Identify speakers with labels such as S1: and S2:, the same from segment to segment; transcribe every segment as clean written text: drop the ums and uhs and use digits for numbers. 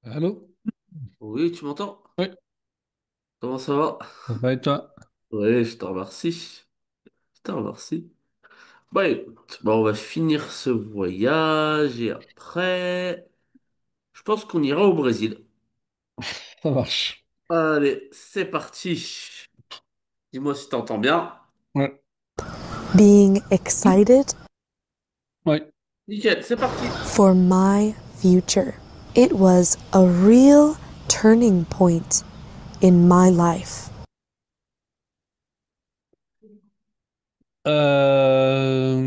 S1: Allô?
S2: Oui, tu m'entends?
S1: Oui,
S2: Comment ça va?
S1: ça va et toi?
S2: Oui, je te remercie. Je te remercie. Bah écoute, on va finir ce voyage et après, je pense qu'on ira au Brésil.
S1: Ça marche.
S2: Allez, c'est parti. Dis-moi si t'entends bien.
S1: Ouais,
S3: Being excited
S1: ouais.
S2: Nickel, c'est parti.
S3: for my future. It was a real turning point in my life.
S1: Euh,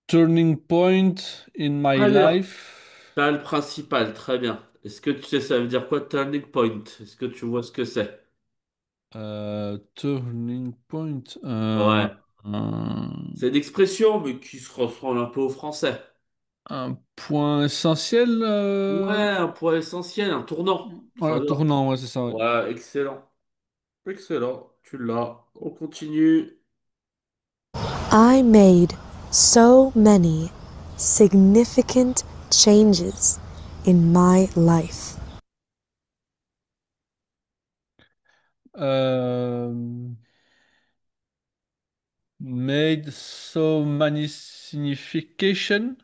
S1: Turning point in my
S2: Très bien.
S1: life.
S2: T'as le principal, très bien. Est-ce que tu sais ça veut dire quoi turning point? Est-ce que tu vois ce que c'est?
S1: Turning point.
S2: Ouais.
S1: Un,
S2: C'est une expression, mais qui se ressemble un peu au français.
S1: un point essentiel.
S2: Ouais, un point essentiel, un tournant.
S1: Ouais,
S2: Très
S1: un
S2: bien.
S1: tournant, ouais, c'est ça, ouais.
S2: Ouais, excellent. Excellent. Tu l'as. On continue.
S3: I made so many significant changes in my life.
S1: Euh, Made so many signification.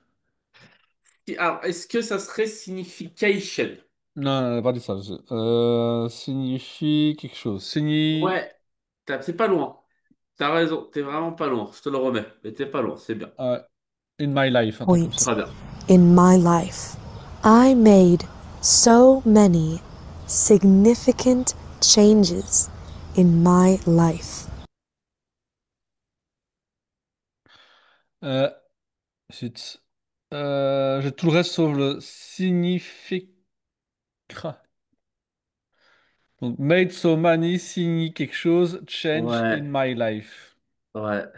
S2: Alors, est-ce que ça serait signification?
S1: Non, non, pas dit ça. Signifie quelque chose.
S2: Ouais, c'est pas loin. T'as raison, t'es vraiment pas loin. Je te le remets. Mais t'es pas loin, c'est bien.
S1: In my life, un truc comme ça.
S3: Point
S2: Très bien.
S3: in my life. I made so many significant changes in my life.
S1: Euh, Ensuite, j'ai tout le reste sauf le significa. Donc, made so many, signifie quelque chose, change
S2: Ouais,
S1: in my life.
S2: ouais.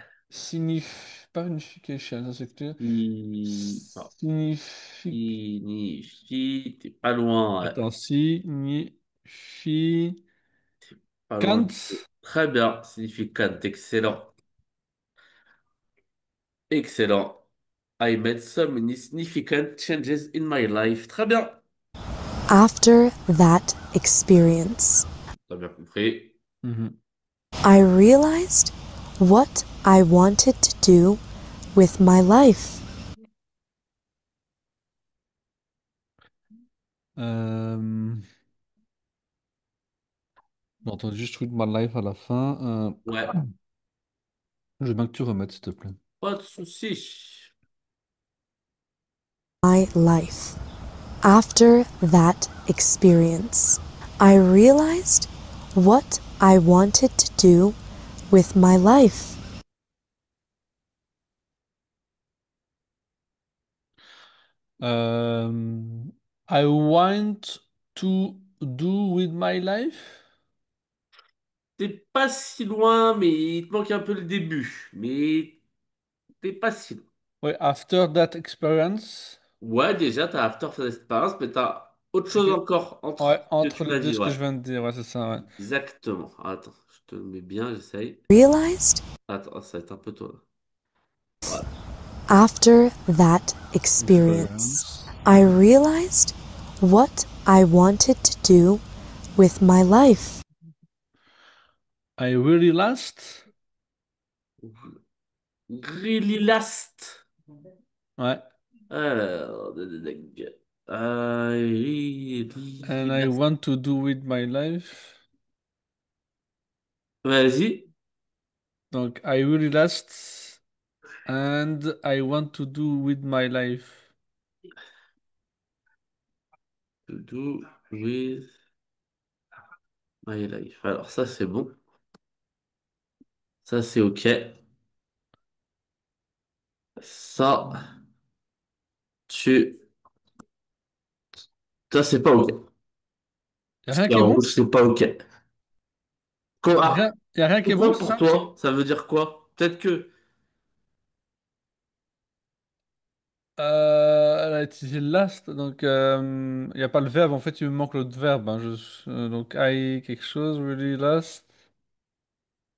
S1: Pas unification, ça c'est clair.
S2: Non,
S1: Signifie.
S2: signifie, t'es pas loin, ouais.
S1: Attends, significant.
S2: Pas loin du tout. Très bien, significant, excellent. Excellent. I made some significant changes in my life. Très bien.
S3: After that experience,
S2: T'as bien compris.
S1: Mhm.
S3: I realized what I wanted to do with my life.
S1: Euh, j'ai entendu juste with my life à la fin.
S2: Ouais,
S1: Je veux bien que tu remettes, s'il te plaît.
S2: pas de souci.
S3: My life. After that experience, I realized what I wanted to do with my life.
S1: Euh, I want to do with my life.
S2: T'es pas si loin, mais il te manque un peu le début. Mais t'es pas si loin.
S1: Ouais, after that experience.
S2: Ouais, déjà, t'as After First Experience, mais t'as autre
S1: Ok.
S2: chose encore entre
S1: Ouais,
S2: ce que
S1: entre
S2: tu
S1: les
S2: m'as
S1: deux,
S2: dit,
S1: ce que
S2: ouais.
S1: je viens de dire, ouais, c'est ça, ouais.
S2: Exactement. Attends, je te le mets bien, j'essaye.
S3: Realized
S2: Attends, ça va être un peu toi. Voilà.
S3: after that experience,
S1: Experience.
S3: I realized what I wanted to do with my life.
S1: I really last.
S2: Really last.
S1: Ouais.
S2: Alors,
S1: And
S2: really
S1: I
S2: last.
S1: want to do with my life.
S2: Vas-y.
S1: Donc, I really last. And I want to do with my life.
S2: To do with my life. Alors, ça, c'est bon. Ça, c'est OK. Ça, tu... Ça, c'est pas OK.
S1: Y a
S2: Ce
S1: rien
S2: qui est
S1: qui est
S2: en
S1: bon?
S2: rouge, c'est pas OK. Quoi?
S1: Y a rien qui est bon,
S2: Pourquoi
S1: c'est
S2: pour
S1: ça?
S2: toi? Ça veut dire quoi? Peut-être que...
S1: Elle a utilisé last, donc il n'y a pas le verbe, en fait, il me manque l'autre verbe, hein. Donc, I quelque chose, really last.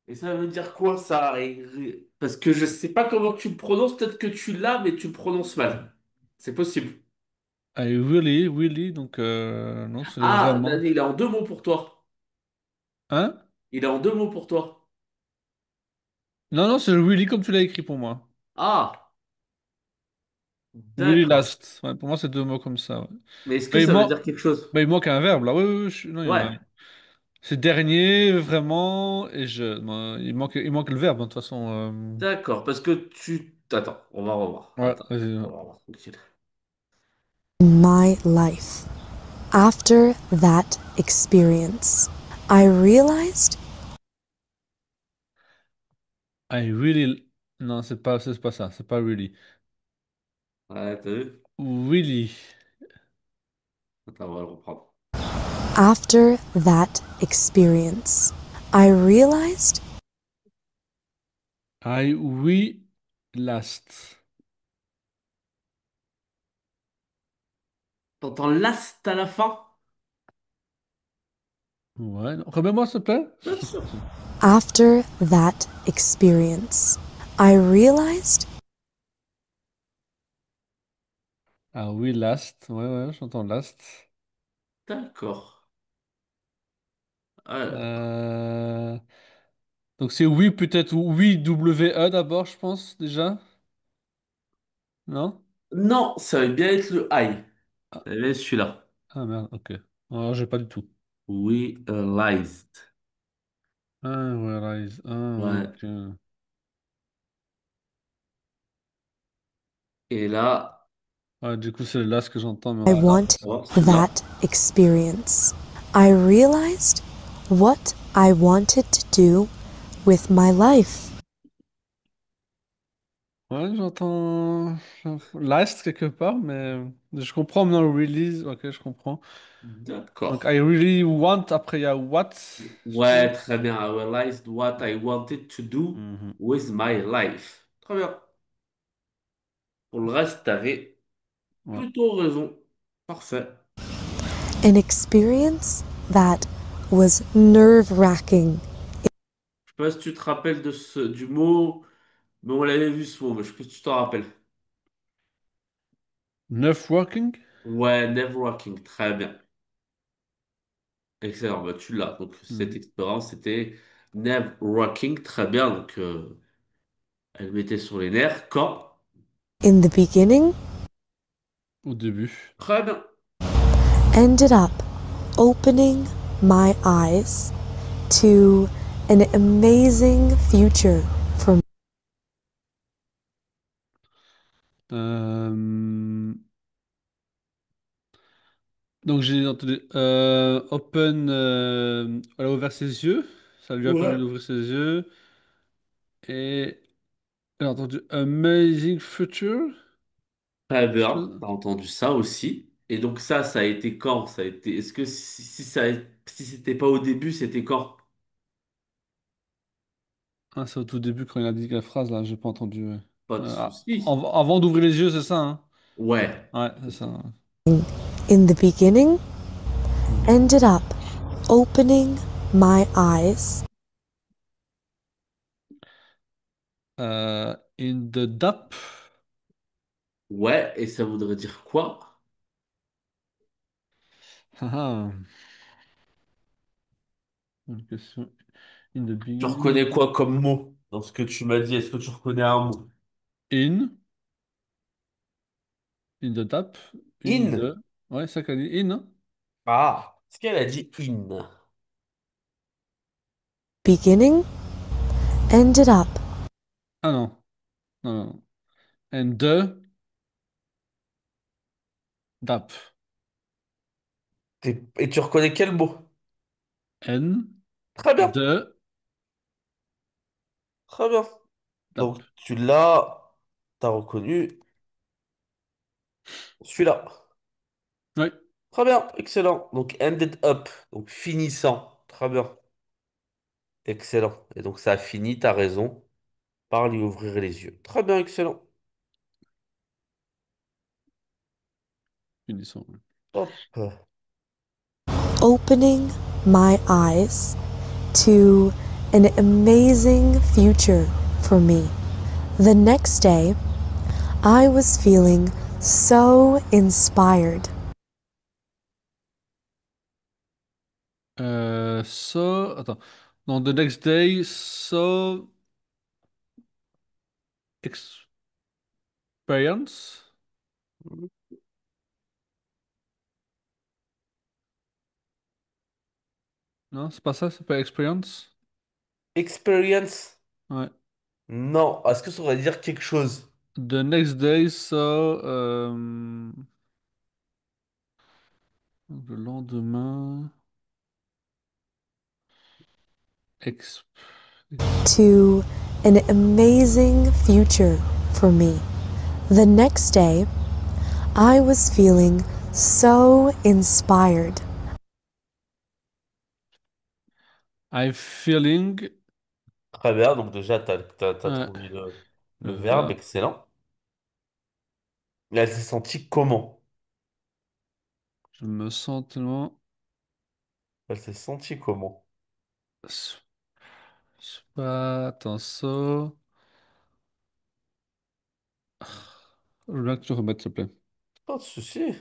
S2: Et ça veut dire quoi ça? Parce que je sais pas comment tu le prononces, peut-être que tu l'as, mais tu le prononces mal. C'est possible.
S1: I really, really, donc non, c'est
S2: Ah,
S1: vraiment.
S2: il est en deux mots pour toi.
S1: Hein?
S2: Il est en deux mots pour toi.
S1: Non, non, c'est really comme tu l'as écrit pour moi.
S2: Ah,
S1: Really
S2: d'accord.
S1: last. Ouais, pour moi, c'est deux mots comme ça. Ouais.
S2: Mais est-ce que
S1: Mais
S2: ça veut dire quelque chose?
S1: il manque un verbe là. Oui, oui, oui, non,
S2: Ouais,
S1: c'est dernier, vraiment, et je. Non, il manque le verbe, hein, de toute façon.
S2: d'accord. Parce que tu... Attends, on va revoir.
S1: Ouais,
S2: Attends,
S1: vas-y.
S2: on va revoir. Tranquille.
S3: In my life. After that experience, I realized
S1: I really. Non, c'est pas ça. C'est pas really.
S2: Ouais, t'as vu?
S1: Really.
S2: Attends, on va le reprendre.
S3: after that experience, I realized
S1: I we last.
S2: T'entends last à la fin?
S1: Ouais, non. Remets-moi, s'il te plaît.
S2: Bien sûr.
S3: after that experience, I realized
S1: Ah oui, last. Ouais, ouais, j'entends last.
S2: D'accord. Alors.
S1: Euh, Donc c'est oui, peut-être oui, W-E d'abord, je pense, déjà. Non?
S2: Non, ça va bien être le I.
S1: Ah,
S2: Eh bien, celui-là.
S1: ah, merde, ok. Alors, j'ai pas du tout.
S2: We realized.
S1: Ah, ouais, Rise. Ah, ouais,
S2: Ouais.
S1: ok.
S2: Et là,
S1: Ouais, du coup, c'est là ce que j'entends, mais
S3: I
S1: ok.
S2: voilà,
S3: wanted
S2: tu vois, celui-là.
S3: that experience. I realized what I wanted to do with my life.
S1: Ouais, Last quelque part, mais je comprends maintenant le release. Ok, je comprends. Donc,
S2: D'accord.
S1: I really want, après, il y a what, je
S2: Ouais,
S1: pense.
S2: très bien. I realized what I wanted to do
S1: Mhm.
S2: with my life. Très bien. Pour le reste, t'avais
S1: Ouais.
S2: plutôt raison. Parfait.
S3: An experience that was nerve wracking.
S2: Je sais pas si tu te rappelles du mot, mais on l'avait vu ce mot, mais je sais pas si tu t'en rappelles.
S1: Neuf working?
S2: Ouais, networking. Très bien. Excellent. Bah, tu l'as. Donc, cette
S1: Mhm.
S2: expérience, c'était networking. Très bien. Donc, elle mettait sur les nerfs. Quand?
S3: In the beginning,
S1: Au début.
S2: Très bien.
S3: ended up opening my eyes to an amazing future for
S1: Euh, Donc j'ai entendu open, elle a ouvert ses yeux, ça lui a permis
S2: Ouais.
S1: d'ouvrir ses yeux, et elle a entendu Amazing Future,
S2: Très
S1: quelque
S2: bien.
S1: chose.
S2: T'as entendu ça aussi. Et donc, ça a été quand? Ça a été. Est-ce que si c'était pas au début, c'était quand?
S1: Ah, c'est au tout début quand il a dit la phrase là, j'ai pas entendu. Ouais.
S2: Pas de souci.
S1: Avant d'ouvrir les yeux, c'est ça, hein?
S2: Ouais.
S1: Ouais, c'est ça. Ouais.
S3: in the beginning,
S1: Mhm.
S3: ended up opening my eyes
S1: In the DAP,
S2: Ouais. Et ça voudrait dire quoi?
S1: ah, ah, une question. In the
S2: Tu
S1: beginning,
S2: reconnais quoi comme mot dans ce que tu m'as dit? Est-ce que tu reconnais un mot?
S1: in, in the DAP, in
S2: In.
S1: the. Ouais, c'est ça qu'elle dit, in, hein.
S2: Ah. Est-ce qu'elle a dit in?
S3: beginning, ended up
S1: Ah non, non, non. And the DAP.
S2: Et tu reconnais quel mot?
S1: N,
S2: Très bien.
S1: de,
S2: Très bien. Donc,
S1: DAP.
S2: tu l'as. T'as reconnu celui-là.
S1: Oui.
S2: Très bien. Excellent. Donc, ended up. Donc, finissant. Très bien. Excellent. Et donc, ça a fini, t'as raison, par lui ouvrir les yeux. Très bien, excellent.
S1: Finissons.
S2: Hop.
S3: Opening my eyes to an amazing future for me. The next day, I was feeling so inspired
S1: Attends. Non, the next day, experience? Non, c'est pas ça, c'est pas experience?
S2: Experience?
S1: Ouais.
S2: Non. Est-ce que ça voudrait dire quelque chose?
S1: The next day, le lendemain, ex,
S3: to an amazing future for me. The next day, I was feeling so inspired
S1: I'm feeling,
S2: Très bien. Donc déjà, t'as
S1: ouais,
S2: trouvé le
S1: le
S2: verbe.
S1: verbe.
S2: Excellent. Et elle s'est sentie comment?
S1: Je me sens tellement,
S2: Elle s'est sentie comment?
S1: c'est c'est pas, attends, je veux bien que tu remettes, s'il te plaît.
S2: Pas de souci.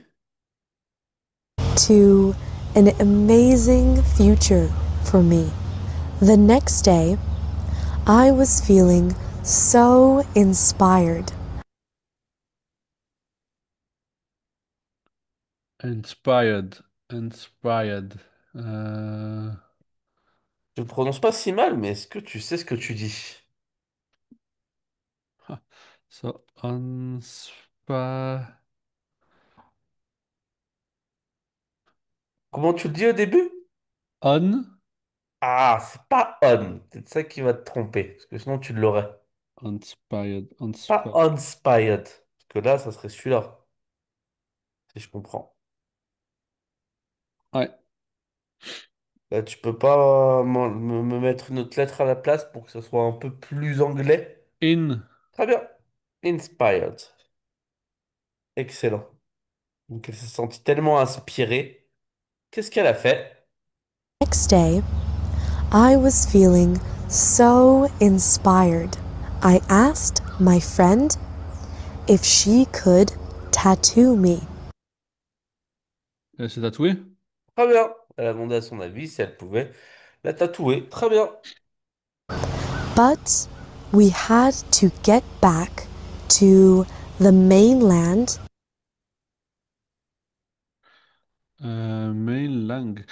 S3: to an amazing future for me. The next day, I was feeling so inspired
S1: Inspired, inspired. Euh,
S2: Je ne prononce pas si mal, mais est-ce que tu sais ce que tu dis?
S1: so, inspa,
S2: Comment tu le dis au début?
S1: on,
S2: Ah, c'est pas on. C'est ça qui va te tromper. Parce que sinon, tu l'aurais.
S1: inspired,
S2: Pas
S1: inspired.
S2: inspired. Parce que là, ça serait celui-là. Si je comprends.
S1: Ouais,
S2: Là, tu peux pas me mettre une autre lettre à la place pour que ça soit un peu plus anglais.
S1: in,
S2: Très bien. Inspired. Excellent. Donc, elle s'est sentie tellement inspirée. Qu'est-ce qu'elle a fait?
S3: next day, I was feeling so inspired. I asked my friend if she could tattoo me,
S1: elle s'est tatouée.
S2: Très bien. Elle a demandé à son avis si elle pouvait la tatouer. Très bien.
S3: but we had to get back to the mainland
S1: Main langue.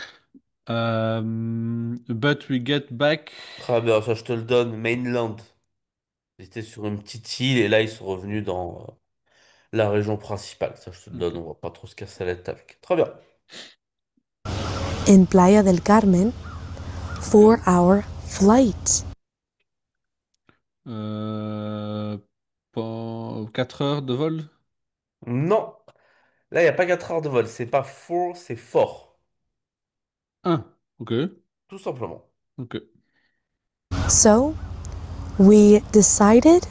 S1: But we get back.
S2: Très bien, ça je te le donne. Mainland. Ils étaient sur une petite île et là ils sont revenus dans la région principale. Ça je te le donne,
S1: Ok.
S2: on va pas trop se casser la tête avec. Très bien.
S3: in Playa del Carmen, 4 hour flight.
S1: Euh, 4 heures de vol?
S2: Non, là il n'y a pas 4 heures de vol. C'est pas four, c'est fort.
S1: Un. Ok.
S2: Tout simplement.
S1: Ok.
S3: So we decided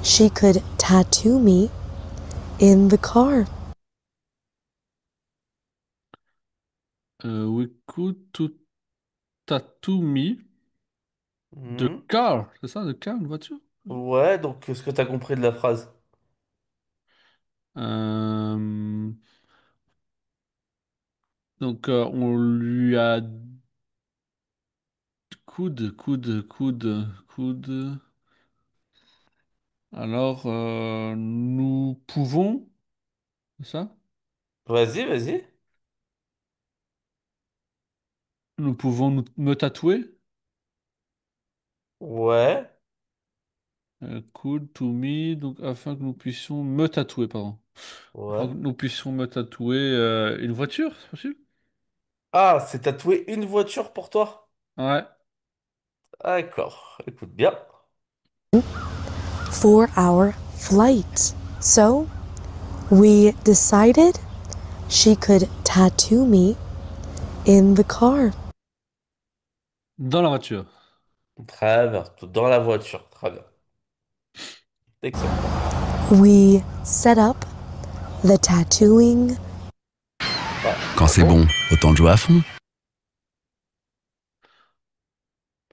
S3: she could tattoo me in the car.
S1: We could to tattoo me the
S2: Mhm.
S1: car. C'est ça, the car, une voiture?
S2: Ouais, donc qu'est-ce que tu as compris de la phrase?
S1: Euh, on lui a coude. Alors, nous pouvons, c'est ça?
S2: Vas-y, vas-y.
S1: Nous pouvons me tatouer.
S2: Ouais,
S1: Cool to me, donc afin que nous puissions me tatouer, pardon. Afin
S2: ouais.
S1: que nous puissions me tatouer une voiture, c'est possible?
S2: Ah, c'est tatouer une voiture pour toi?
S1: Ouais.
S2: D'accord, écoute bien.
S3: 4 hour flight. So we decided she could tattoo me in the car.
S1: Dans la voiture.
S2: Très bien, dans la voiture. Très bien. Excellent.
S3: We set up the tattooing
S4: Quand
S2: Ah
S4: c'est
S2: bon?
S4: bon, autant le jouer à fond.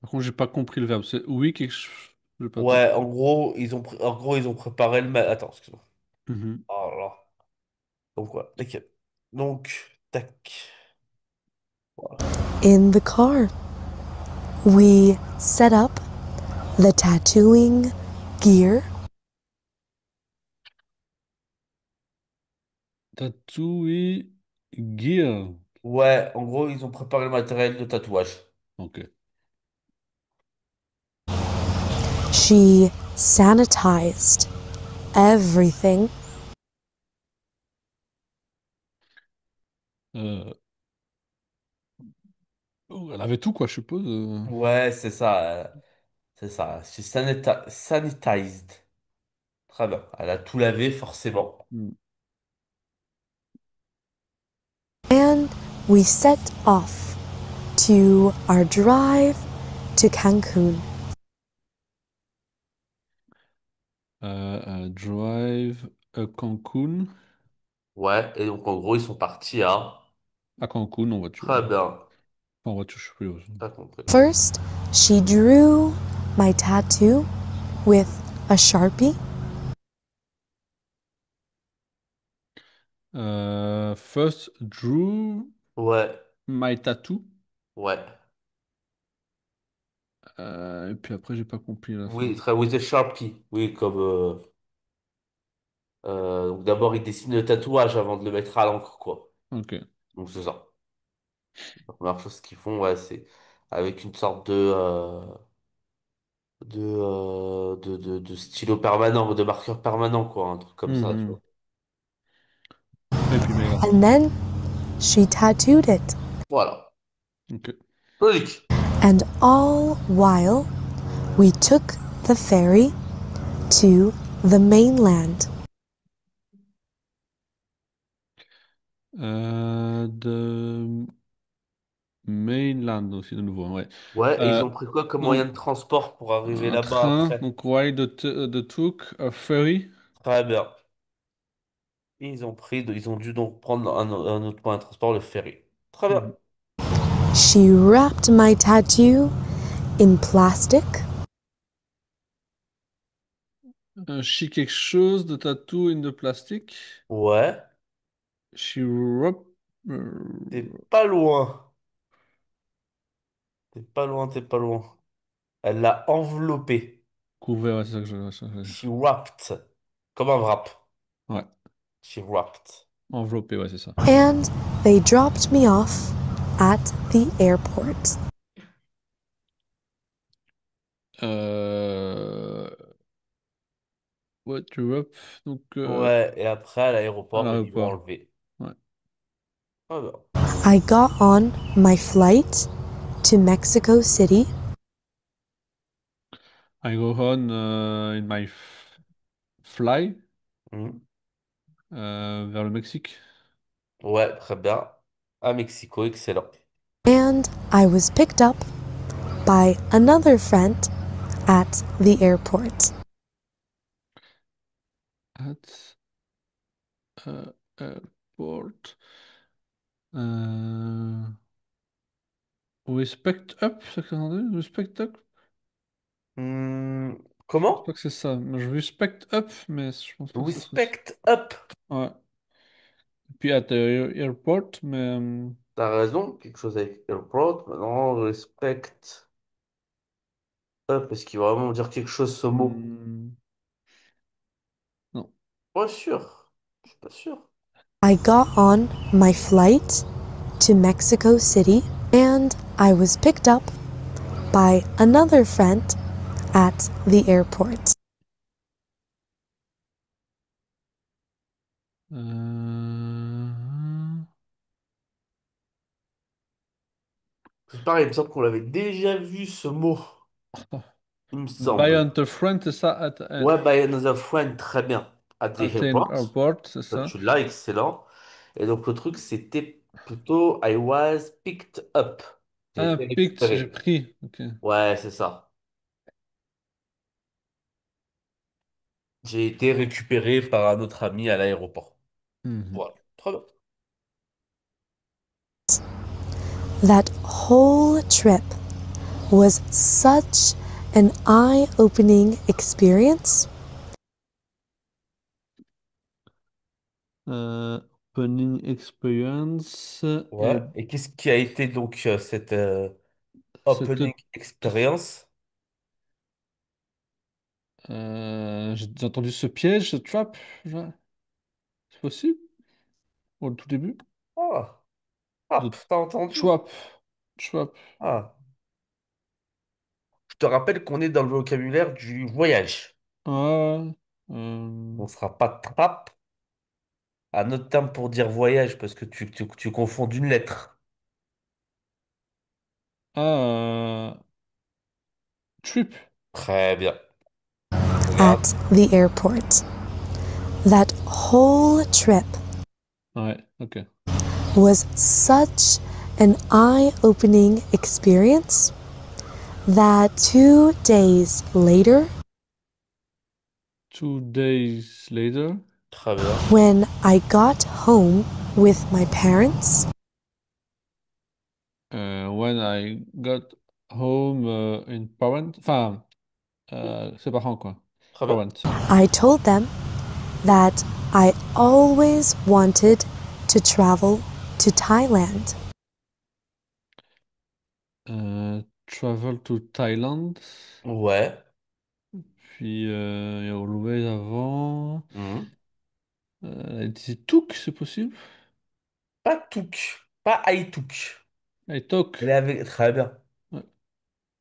S1: Par contre, j'ai pas compris le verbe. C'est oui, quelque chose. J'ai pas
S2: Ouais,
S1: compris.
S2: en gros, ils ont préparé le match. Attends, excuse-moi.
S1: Mhm.
S2: Oh là là. Donc, ouais, ok. Donc, tac. Voilà.
S3: In the car, we set up the tattooing gear
S1: Tatooine gear.
S2: Ouais, en gros, ils ont préparé le matériel de tatouage.
S1: Ok.
S3: She sanitized everything
S1: Euh, oh, elle avait tout, quoi, je suppose.
S2: Ouais, c'est ça. C'est ça. Sanitized. Très bien. Elle a tout lavé, forcément.
S1: Hmm.
S3: and we set off to our drive to Cancun.
S1: Drive à Cancun.
S2: Ouais, et donc, en gros, ils sont partis à.
S1: À Cancun en voiture.
S2: Très bien.
S1: Pas en voiture, je sais plus.
S2: T'as compris.
S3: First, she drew my tattoo with a Sharpie.
S1: First drew
S2: Ouais,
S1: my tattoo.
S2: ouais.
S1: Et puis après, j'ai pas compris la
S2: Oui,
S1: fin.
S2: très, with a Sharpie. Oui, comme. Donc, d'abord, ils dessinent le tatouage avant de le mettre à l'encre, quoi.
S1: Ok.
S2: Donc, c'est ça. La première chose qu'ils font, ouais, c'est avec une sorte de stylo permanent, de marqueur permanent, quoi, un truc comme ça, tu
S1: Mhm.
S2: vois.
S1: Et puis, mais
S3: And then she tattooed it.
S2: Voilà.
S1: ok.
S2: Logique.
S3: And all while we took the ferry to the mainland.
S1: De mainland aussi, de nouveau, ouais.
S2: Ouais, et
S1: Euh,
S2: ils ont pris quoi comme moyen
S1: donc,
S2: de transport pour arriver
S1: un
S2: là-bas
S1: train,
S2: après?
S1: donc ride the took a ferry.
S2: Très bien. Et ils ont dû donc prendre un autre moyen de transport, le ferry. Très bien.
S1: Mhm.
S3: She wrapped my tattoo in plastic
S1: She quelque chose de tattoo in the plastic.
S2: Ouais,
S1: She wrap,
S2: t'es pas loin. T'es pas loin, t'es pas loin. Elle l'a enveloppé.
S1: couvert, ouais, c'est ça que je
S2: She wrapped. Comme un wrap.
S1: ouais,
S2: She wrapped.
S1: enveloppé, ouais, c'est ça.
S3: and they dropped me off at the airport.
S1: Euh, what you wrap, donc
S2: Ouais, et après, à
S1: à
S2: l'aéroport, ils lui ont
S1: l'aéroport.
S2: enlevé.
S1: Ouais.
S2: Ah ben.
S3: I got on my flight to Mexico City
S1: I go on in my fly
S2: Hmm.
S1: vers le Mexique.
S2: Ouais, très bien. À Mexico, excellent.
S3: and I was picked up by another friend at the airport.
S1: At airport. Euh, respect up, c'est ça que ça veut dire? Respect up?
S2: Hmm,
S1: Je pense pas
S2: comment?
S1: que c'est ça. Moi, je respect up, mais je pense pas que ce soit ça.
S2: Respect up.
S1: Ouais. Puis at the airport, mais
S2: T'as raison, quelque chose avec airport. Maintenant, respect up. Est-ce qu'il va vraiment dire quelque chose, ce mot?
S1: hmm, non.
S2: Pas sûr. Je suis pas sûr.
S3: I got on my flight to Mexico City and I was picked up by another friend at the airport.
S1: Euh,
S2: C'est pareil, il me semble qu'on l'avait déjà vu, ce mot. Il me
S1: By
S2: semble.
S1: on the front, c'est ça?
S2: Ouais, by another friend, très bien. At the
S1: At an
S2: airport.
S1: airport, c'est
S2: Ça,
S1: ça?
S2: tu l'as, excellent. Et donc, le truc, c'était plutôt I was picked up. J'ai
S1: Ah,
S2: été
S1: picked, j'ai
S2: récupéré.
S1: pris. Ok.
S2: Ouais, c'est ça. J'ai été récupéré par un autre ami à l'aéroport.
S1: Mhm.
S2: Voilà. Très bien.
S3: That whole trip was such an eye opening experience.
S1: Euh, Opening experience.
S2: Ouais.
S1: Et
S2: Et qu'est-ce qui a été donc cette
S1: cette,
S2: opening experience?
S1: j'ai entendu ce piège, ce trap. C'est possible? Au tout début?
S2: Ah,
S1: De
S2: t'as entendu?
S1: trap. Trap.
S2: Ah. Je te rappelle qu'on est dans le vocabulaire du voyage.
S1: Ah.
S2: On ne sera pas trap, un autre terme pour dire voyage, parce que tu confonds d'une lettre.
S1: Trip.
S2: Très bien. Regarde.
S3: At the airport. That whole trip
S1: Ouais, ok.
S3: was such an eye opening experience that 2 days later,
S1: 2 days later.
S2: Très bien.
S3: when I got home with my parents,
S1: When I got home in parent. Enfin, ses parents, quoi.
S2: Très bien.
S1: Parent.
S3: I told them that I always wanted to travel to Thailand.
S1: Travel to Thailand.
S2: Ouais.
S1: Puis, il y a Always avant.
S2: Mhm.
S1: Elle disait Touk, c'est possible?
S2: Pas Touk. Pas Aïtouk.
S1: I talk.
S2: Elle est avec... Très bien.
S1: Ouais,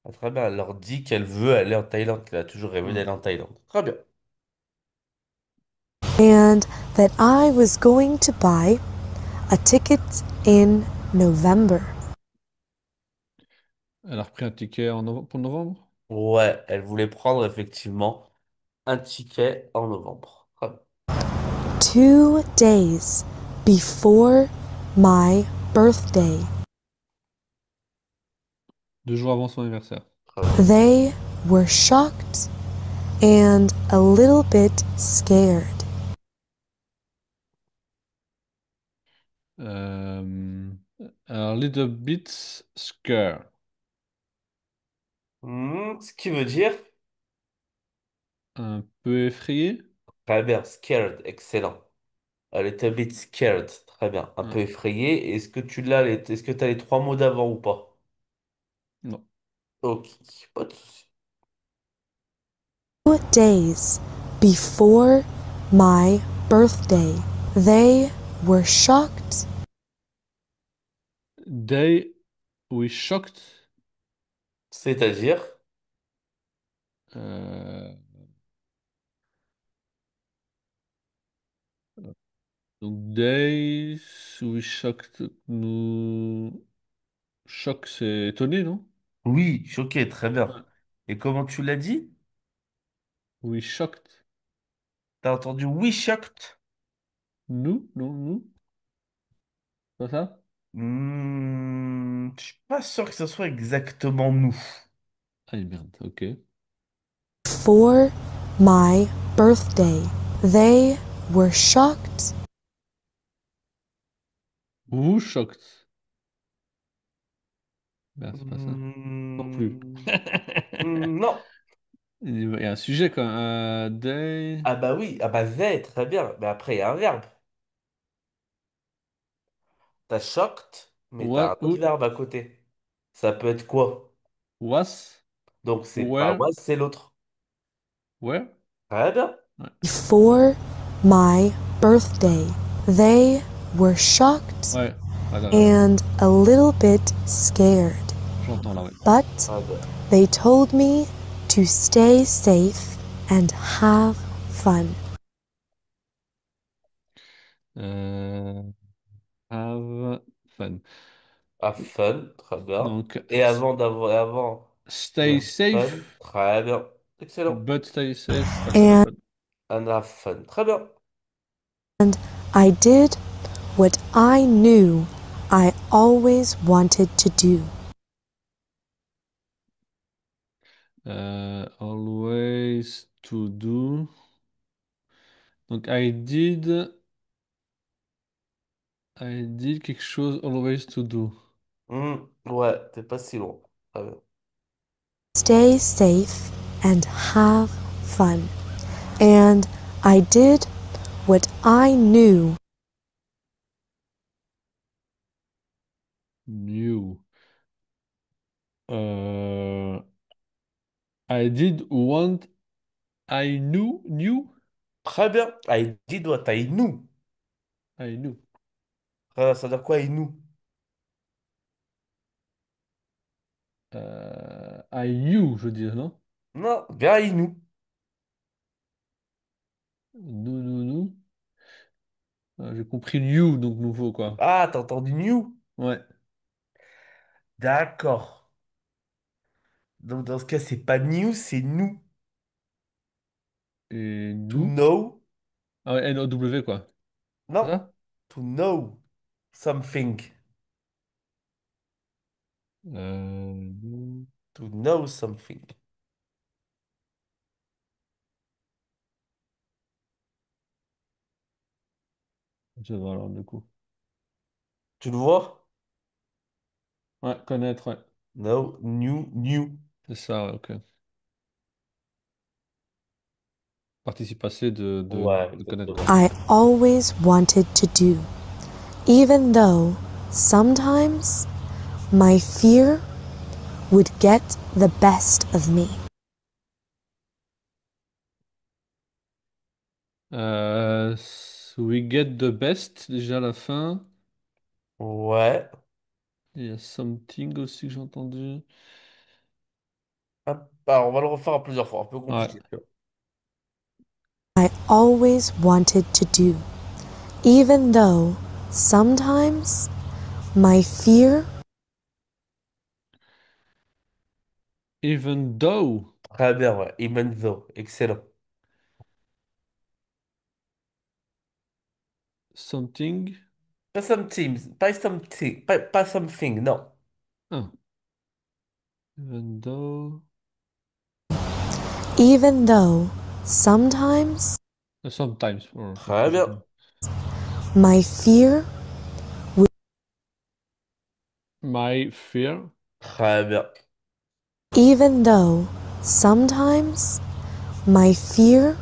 S2: Ah, très bien. Elle leur dit qu'elle veut aller en Thaïlande, qu'elle a toujours rêvé
S1: ouais.
S2: d'aller en Thaïlande. Très bien.
S3: And that I was going to buy a ticket in November.
S1: Elle a repris un ticket pour novembre.
S2: Ouais, elle voulait prendre effectivement un ticket en novembre. Très bien.
S3: 2 days before my birthday.
S1: 2 jours avant son anniversaire.
S2: Très bien.
S3: They were shocked and a little bit scared.
S1: Euh, a little bit scared.
S2: Ce qui veut dire...
S1: Un peu effrayé.
S2: Très bien. Scared. Excellent. A little bit scared. Très bien. Un peu
S1: Ouais.
S2: effrayé. Est-ce que tu as les trois mots d'avant ou pas?
S1: Non.
S2: Ok. Pas de souci.
S3: 2 days before my birthday. They were shocked
S1: They we shocked.
S2: C'est-à-dire...
S1: Euh, donc they we shocked. Nous. Choc, c'est étonné, non?
S2: Oui, choqué. Très bien.
S1: Ouais.
S2: Et comment tu l'as dit?
S1: We shocked.
S2: T'as entendu we shocked?
S1: Nous? Non, nous? Pas ça?
S2: Je suis pas sûr que ce soit exactement nous.
S1: Ah merde, ok.
S3: for my birthday. They were shocked
S1: Vous shocked. Merde, c'est pas ça. Non plus.
S2: Hmm, non.
S1: Il y a un sujet quand même. They.
S2: Ah bah oui, ah bah they, très bien. Mais après, il y a un verbe. T'as shocked, mais t'as un
S1: What?
S2: autre verbe à côté. Ça peut être quoi?
S1: Was?
S2: Donc c'est pas
S1: Where?
S2: moi, c'est l'autre.
S1: Where?
S2: Très bien.
S1: Ouais.
S3: for my birthday. They were shocked
S1: Ouais. Ah, là, là, là.
S3: and a little bit scared,
S1: J'entends là, ouais.
S3: but
S2: Très bien.
S3: they told me to stay safe and have fun.
S1: Euh, have fun.
S2: Have fun, très bien.
S1: Donc,
S2: Et avant de
S1: stay
S2: have fun,
S1: safe,
S2: très bien. Excellent.
S1: but stay safe and have
S3: And
S1: fun.
S2: And have fun, très bien.
S3: I did what I knew I always wanted to do.
S1: Always to do. Donc, I did quelque chose always to do.
S2: Ouais, t'es pas si loin. Très bien.
S3: stay safe, and have fun. And I did what I knew
S1: New. Euh, I did want I knew.
S2: Très bien. I did what I knew.
S1: I knew.
S2: Ça veut dire quoi, I knew?
S1: I knew, je veux dire, non?
S2: Non, bien I knew.
S1: Nous. J'ai compris new, donc nouveau, quoi.
S2: Ah, t'as entendu new?
S1: Ouais.
S2: D'accord. Donc dans ce cas, c'est pas new, c'est nous.
S1: Et
S2: To
S1: nous.
S2: know.
S1: Ah ouais, N-O-W, quoi. C'est
S2: Non.
S1: ça?
S2: To know something.
S1: Nous.
S2: To know something.
S1: Je vois alors, du coup.
S2: Tu le vois?
S1: Ouais, connaître, ouais.
S2: No, new.
S1: C'est ça, ouais, ok. Participe passé
S2: Ouais,
S1: de connaître, quoi.
S2: exactement.
S3: I always wanted to do, even though sometimes my fear would get the best of me.
S1: We get the best, déjà à la fin.
S2: Ouais.
S1: Il y a something aussi que j'ai entendu.
S2: Hop, alors, on va le refaire à plusieurs fois, un peu
S1: Ouais.
S2: compliqué. Tu vois.
S3: I always wanted to do, even though sometimes my fear
S1: Even though
S2: Très bien, ouais. Even though. Excellent.
S1: something.
S2: Pas something, pas something, non.
S1: Ah, even though.
S3: even though sometimes
S1: Sometimes.
S2: Très bien.
S3: my fear
S1: My fear.
S2: Très bien.
S3: even though sometimes my fear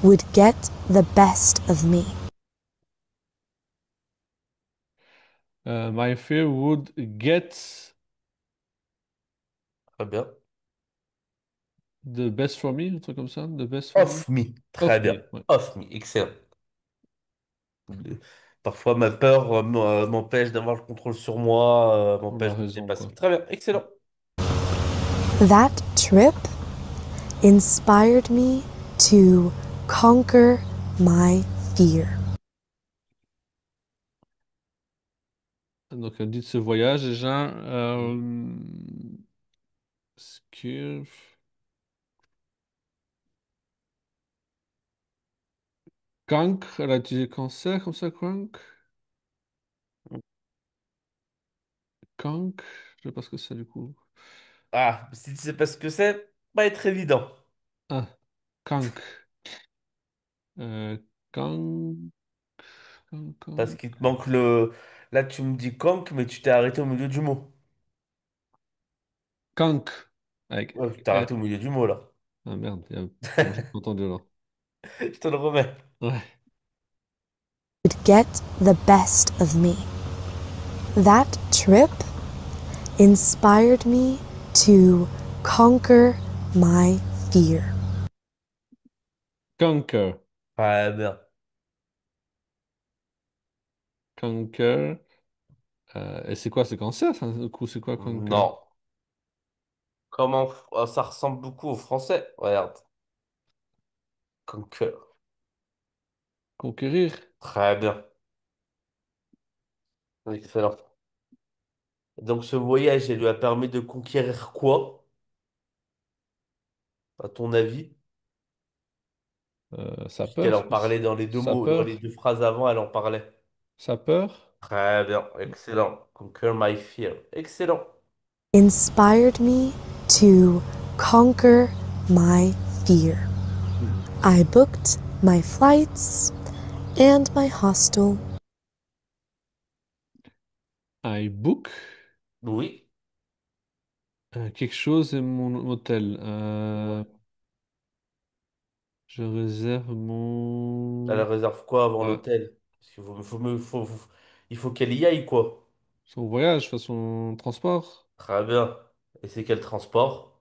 S3: would get the best of me.
S1: My fear would get
S2: Très bien.
S1: the best for me, un truc comme ça. The best for me.
S2: Off me. Très
S1: Of
S2: bien.
S1: me. Ouais.
S2: Off me. Excellent. Parfois, ma peur m'empêche d'avoir le contrôle sur moi,
S1: On a
S2: m'empêche de me
S1: raison,
S2: dépasser.
S1: quoi.
S2: Très bien. Excellent.
S3: That trip inspired me to conquer my fear.
S1: Donc, on dit de ce voyage déjà. Scare- Cancre, elle a dit cancer comme ça, cancre. Cancre, je sais pas ce que c'est du coup.
S2: Ah, si tu sais pas ce que c'est, va être évident.
S1: Ah, cancre. Euh, can...
S2: Parce qu'il te manque le. Là, tu me dis conque, mais tu t'es arrêté au milieu du mot.
S1: Cancre. Avec
S2: Ouais, tu t'es
S1: F.
S2: arrêté au milieu du mot, là.
S1: Ah merde, j'ai pas entendu alors.
S2: Je te le remets.
S1: Ouais.
S3: Would get the best of me. That trip inspired me to conquer my fear.
S1: Conquer.
S2: Très bien.
S1: Conquer. Et c'est quoi? C'est cancer, ça? Du coup, c'est quoi conquer?
S2: Non. Ça ressemble beaucoup au français. Regarde. Conquer.
S1: Conquérir.
S2: Très bien. Excellent. Donc, ce voyage, il lui a permis de conquérir quoi, à ton avis?
S1: Ça
S2: Puisqu'elle
S1: peur,
S2: en parlait dans les deux
S1: ça
S2: mots, dans les
S1: peur,
S2: deux phrases avant, elle en parlait.
S1: ça peur.
S2: Très bien. Excellent. Conquer my fear. Excellent.
S3: Inspired me to conquer my fear.
S1: Hmm.
S3: I booked my flights and my hostel.
S1: I book.
S2: Oui.
S1: Quelque chose et mon hôtel.
S2: Ouais.
S1: Je réserve
S2: Elle
S1: mon...
S2: réserve quoi avant
S1: Ouais,
S2: l'hôtel? Parce qu'il il faut qu'elle y aille, quoi.
S1: son voyage, enfin, son transport.
S2: Très bien. Et c'est quel transport?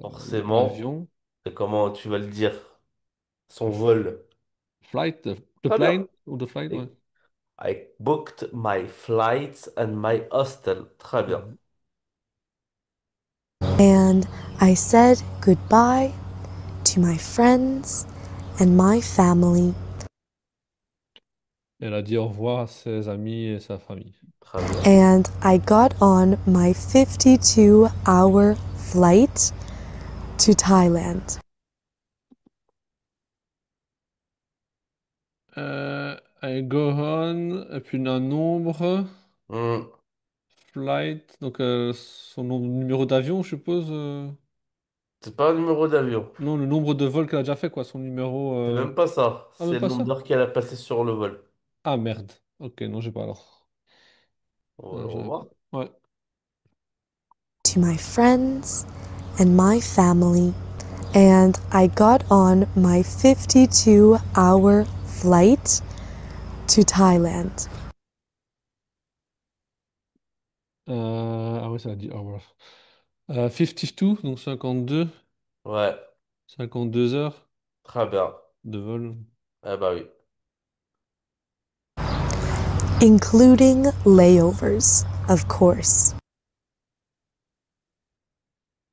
S2: Forcément.
S1: Avion.
S2: Et comment tu vas le dire? Son vol.
S1: Flight. The
S2: Très bien.
S1: plane ou the flight, ouais.
S2: Et I booked my flights and my hostel. Très bien.
S1: Mhm.
S3: And I said goodbye to my friends and my family.
S1: Elle a dit au revoir à ses amis et sa famille.
S2: Très bien.
S3: And I got on my 52-hour flight to Thailand.
S1: I go on, et puis un nombre,
S2: Hmm.
S1: flight, donc son numéro d'avion, je suppose.
S2: C'est pas un numéro d'avion.
S1: Non, le nombre de vols qu'elle a déjà fait, quoi, son numéro.
S2: C'est même pas ça.
S1: Ah,
S2: C'est
S1: même
S2: le
S1: pas
S2: nombre
S1: ça?
S2: d'heures qu'elle a passé sur le vol.
S1: Ah, merde. Ok, non, j'ai pas alors.
S2: On va
S1: J'avais pas.
S2: voir.
S1: Ouais.
S3: To my friends and my family. And I got on my 52-hour flight to Thailand.
S1: Ah oui, ça a dit hours. 52, donc 52,
S2: Ouais.
S1: 52 heures
S2: Très bien.
S1: de vol.
S2: Eh bah oui.
S3: Including layovers, of course.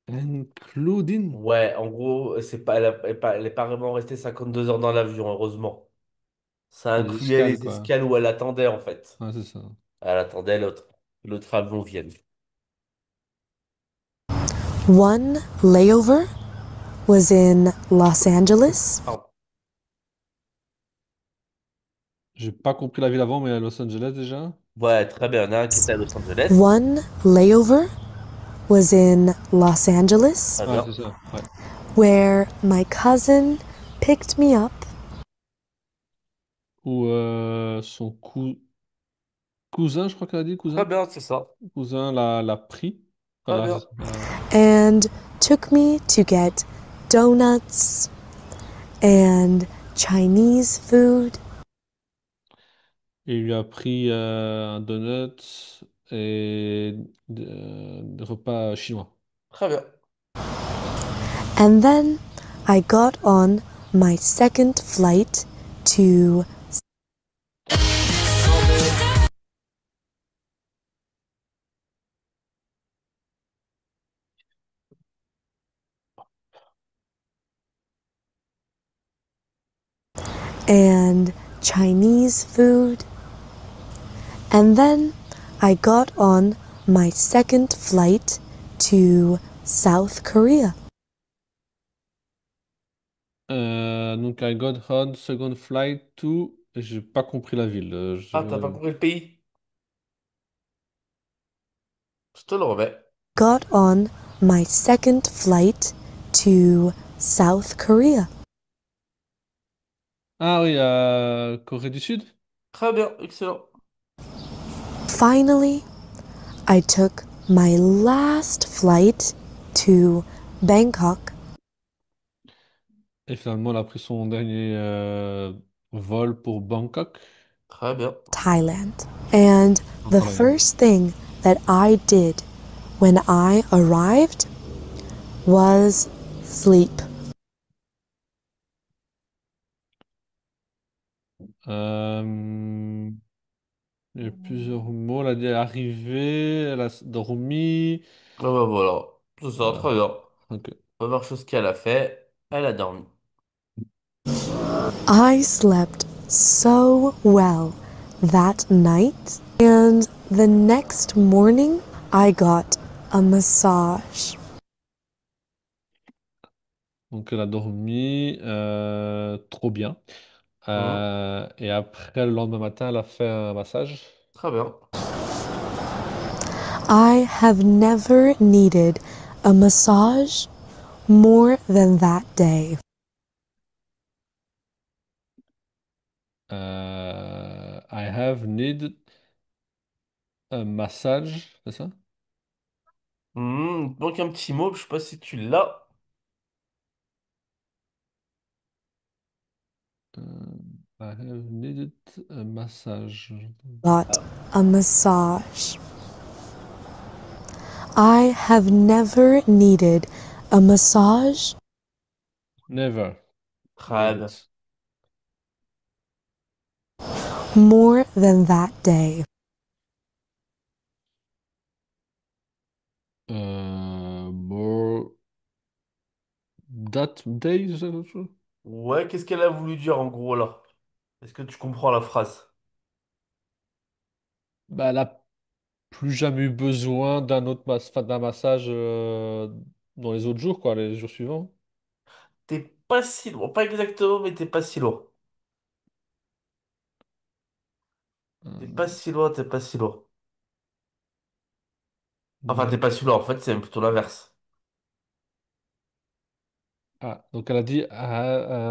S1: Including.
S2: Ouais, en gros, c'est pas, elle est pas vraiment restée 52 heures dans l'avion, heureusement. Ça
S1: Ah, des
S2: incluait
S1: escales,
S2: les
S1: quoi.
S2: escales où elle attendait, en fait.
S1: Ouais, c'est ça.
S2: Elle attendait l'autre avion vienne.
S3: One layover was in Los Angeles.
S2: Pardon.
S1: J'ai pas compris la ville avant, mais à Los Angeles déjà.
S2: Ouais, très bien. Il y en a un qui était à Los Angeles.
S3: One layover was in Los Angeles,
S2: Très
S1: Ouais,
S2: bien.
S1: c'est ça. Ouais.
S3: where my cousin picked me up.
S1: Ou son cousin, je crois qu'elle a dit,
S2: Très
S1: cousin.
S2: bien, c'est ça.
S1: Cousin l'a pris.
S2: Très bien.
S3: And took me to get donuts and Chinese food.
S1: Il lui a pris un donut et des repas chinois.
S2: Très bien.
S3: And then I got on my second flight to and Chinese food. And then I got on my second flight to South Korea.
S1: Donc, I got on second flight to... J'ai pas compris la ville.
S2: Ah, t'as pas compris le pays? Je te le remets.
S3: Got on my second flight to South Korea.
S1: Ah oui, Corée du Sud?
S2: Très bien, excellent.
S3: Finally, I took my last flight to Bangkok,
S1: Et finalement, elle a pris son dernier vol pour Bangkok.
S2: Très bien.
S3: Thailand. And the
S1: Encore la même.
S3: first thing that I did when I arrived was sleep.
S1: Euh, il y a plusieurs mots. Elle a dit arriver, elle a dormi.
S2: Ah bah voilà. C'est ça,
S1: Euh,
S2: très bien.
S1: ok.
S2: Première chose qu'elle a fait, elle a dormi.
S3: I slept so well that night, and the next morning I got a massage.
S1: Donc elle a dormi trop bien.
S2: Hein.
S1: Et après, le lendemain matin, elle a fait un massage.
S2: Très bien.
S3: I have never needed a massage more than that day.
S1: I have need. Un massage, c'est ça?
S2: Il te manque un petit mot, je sais pas si tu l'as.
S1: Euh, I have needed a massage.
S3: Got a massage. I have never needed a massage
S1: Never. Very
S2: Très
S1: good.
S2: bien.
S3: more than that day.
S1: More that day, c'est ça, quelque chose.
S2: Ouais, qu'est-ce qu'elle a voulu dire en gros là? Est-ce que tu comprends la phrase?
S1: Bah, elle a plus jamais eu besoin d'un autre enfin, d'un massage dans les autres jours, quoi, les jours suivants.
S2: T'es pas si loin, pas exactement, mais t'es pas si loin. T'es pas
S1: Euh,
S2: si loin, t'es pas si loin. Enfin, t'es
S1: ne-
S2: pas si loin, en fait, c'est même plutôt l'inverse.
S1: Ah, donc elle a dit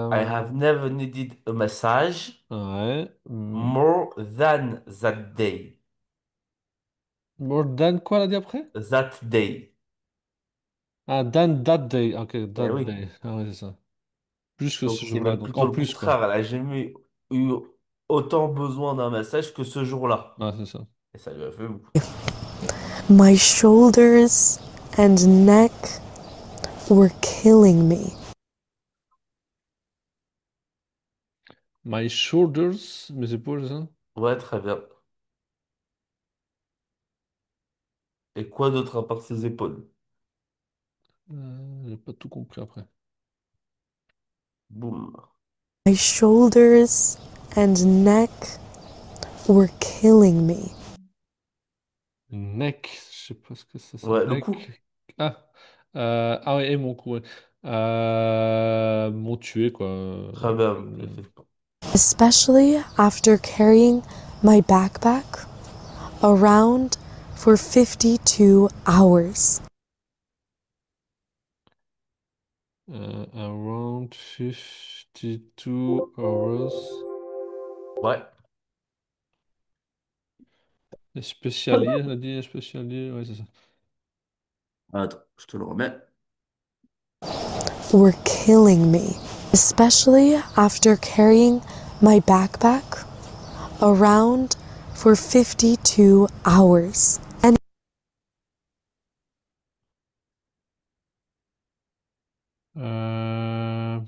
S2: I have never needed a massage
S1: ouais,
S2: more than that day.
S1: more than quoi, elle a dit après?
S2: That day.
S1: Ah, than that day. Ok,
S2: Eh
S1: that
S2: oui.
S1: day. Ah ouais, c'est ça. Plus que
S2: Donc
S1: ce
S2: c'est
S1: jour-là,
S2: même
S1: donc
S2: plutôt
S1: en
S2: le
S1: plus, quoi.
S2: contraire. Elle a jamais eu autant besoin d'un massage que ce jour-là.
S1: Ah, c'est ça.
S2: Et ça lui a fait beaucoup.
S3: My shoulders and neck were killing me.
S1: My shoulders, mes épaules, c'est ça?
S2: Ouais, très bien. Et quoi d'autre à part ses épaules?
S1: J'ai pas tout compris après.
S2: Boum.
S3: My shoulders and neck were killing me.
S1: Neck, je sais pas ce que c'est.
S2: Ouais, le coup.
S1: Neck. Ah, ah ouais, et mon cou, ouais. M'ont tué, quoi.
S2: Très bien, effectivement.
S3: Especially after carrying my backpack around for 52 hours.
S1: Around 52 hours.
S2: Ouais.
S1: Et spécialier, elle a dit spécialier, ouais, c'est ça.
S2: Attends, je te le remets.
S3: Were killing me, especially after carrying my backpack around for 52 hours. And
S1: Euh,